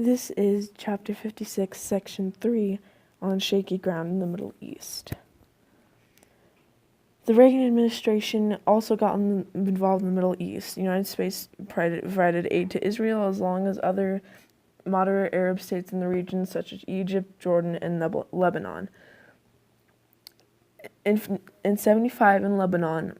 This is Chapter 56, Section 3, on shaky ground in the Middle East. The Reagan administration also got involved in the Middle East. The United States provided aid to Israel as long as other moderate Arab states in the region, such as Egypt, Jordan, and Lebanon. In 1975 in Lebanon,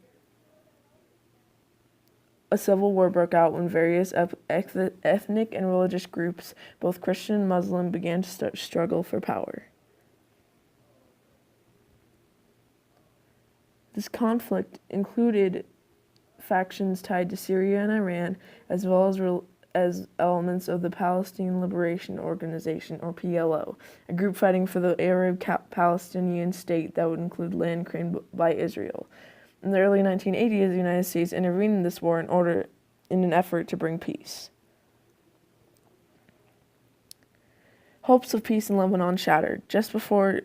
a civil war broke out when various ethnic and religious groups, both Christian and Muslim, began to struggle for power. This conflict included factions tied to Syria and Iran, as well as elements of the Palestine Liberation Organization, or PLO, a group fighting for the Arab Palestinian state that would include land claimed by Israel. In the early 1980s, the United States intervened in this war in an effort to bring peace. Hopes of peace in Lebanon shattered. Just before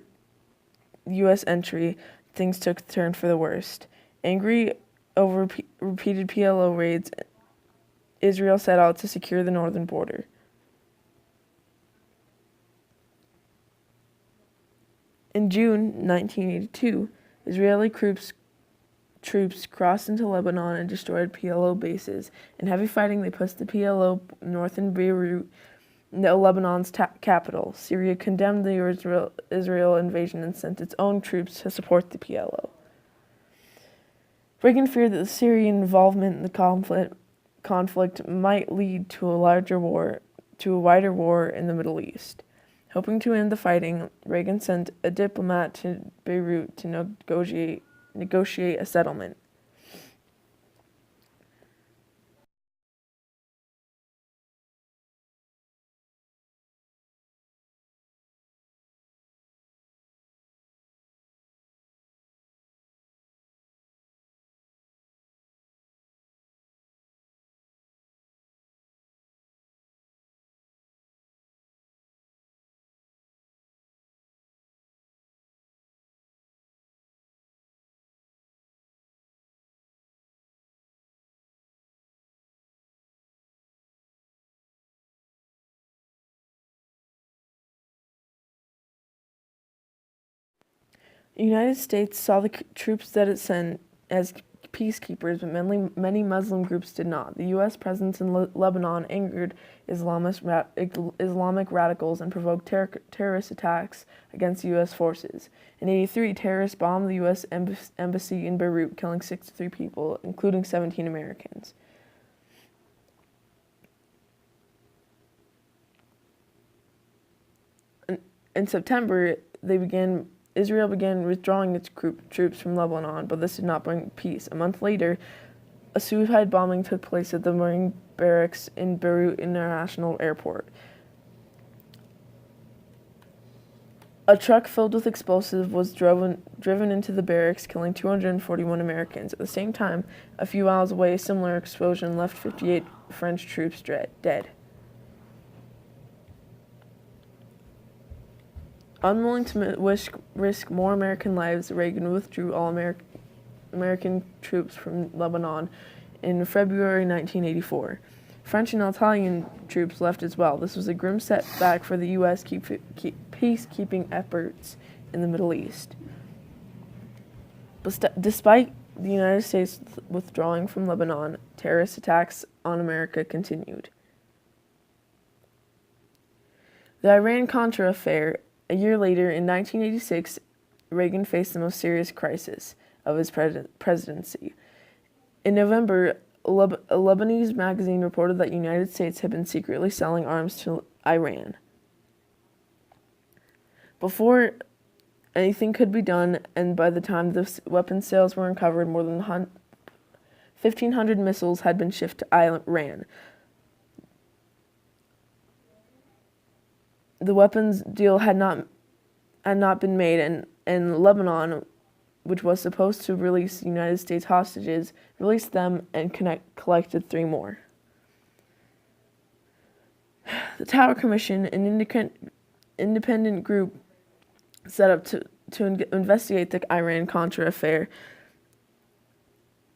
U.S. entry, things took a turn for the worst. Angry over repeated PLO raids, Israel set out to secure the northern border. In June 1982, Israeli troops crossed into Lebanon and destroyed PLO bases. In heavy fighting, they pushed the PLO north in Beirut, Lebanon's capital. Syria condemned the Israel invasion and sent its own troops to support the PLO. Reagan feared that the Syrian involvement in the conflict might lead to a wider war in the Middle East. Hoping to end the fighting, Reagan sent a diplomat to Beirut to negotiate a settlement. The United States saw the troops that it sent as peacekeepers, but many Muslim groups did not. The U.S. presence in Lebanon angered Islamic radicals and provoked terrorist attacks against U.S. forces. In 1983, terrorists bombed the U.S. embassy in Beirut, killing 63 people, including 17 Americans. In September, Israel began withdrawing its troops from Lebanon, but this did not bring peace. A month later, a suicide bombing took place at the Marine Barracks in Beirut International Airport. A truck filled with explosives was driven into the barracks, killing 241 Americans. At the same time, a few miles away, a similar explosion left 58 French troops dead. Unwilling to risk more American lives, Reagan withdrew all American troops from Lebanon in February 1984. French and Italian troops left as well. This was a grim setback for the U.S. peacekeeping efforts in the Middle East. But despite the United States withdrawing from Lebanon, terrorist attacks on America continued. The Iran-Contra affair. A year later, in 1986, Reagan faced the most serious crisis of his presidency. In November, a Lebanese magazine reported that the United States had been secretly selling arms to Iran. Before anything could be done, and by the time the weapon sales were uncovered, more than 1,500 missiles had been shipped to Iran. The weapons deal had not been made, and Lebanon, which was supposed to release United States hostages, released them and collected 3 more. The Tower Commission, an independent group set up to investigate the Iran-Contra affair,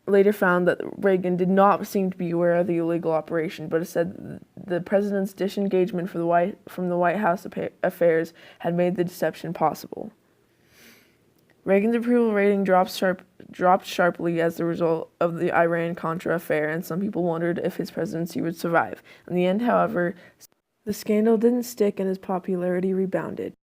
later found that Reagan did not seem to be aware of the illegal operation, but said the president's disengagement from the White House affairs had made the deception possible. Reagan's approval rating dropped sharply as a result of the Iran-Contra affair, and some people wondered if his presidency would survive. In the end, however, the scandal didn't stick and his popularity rebounded.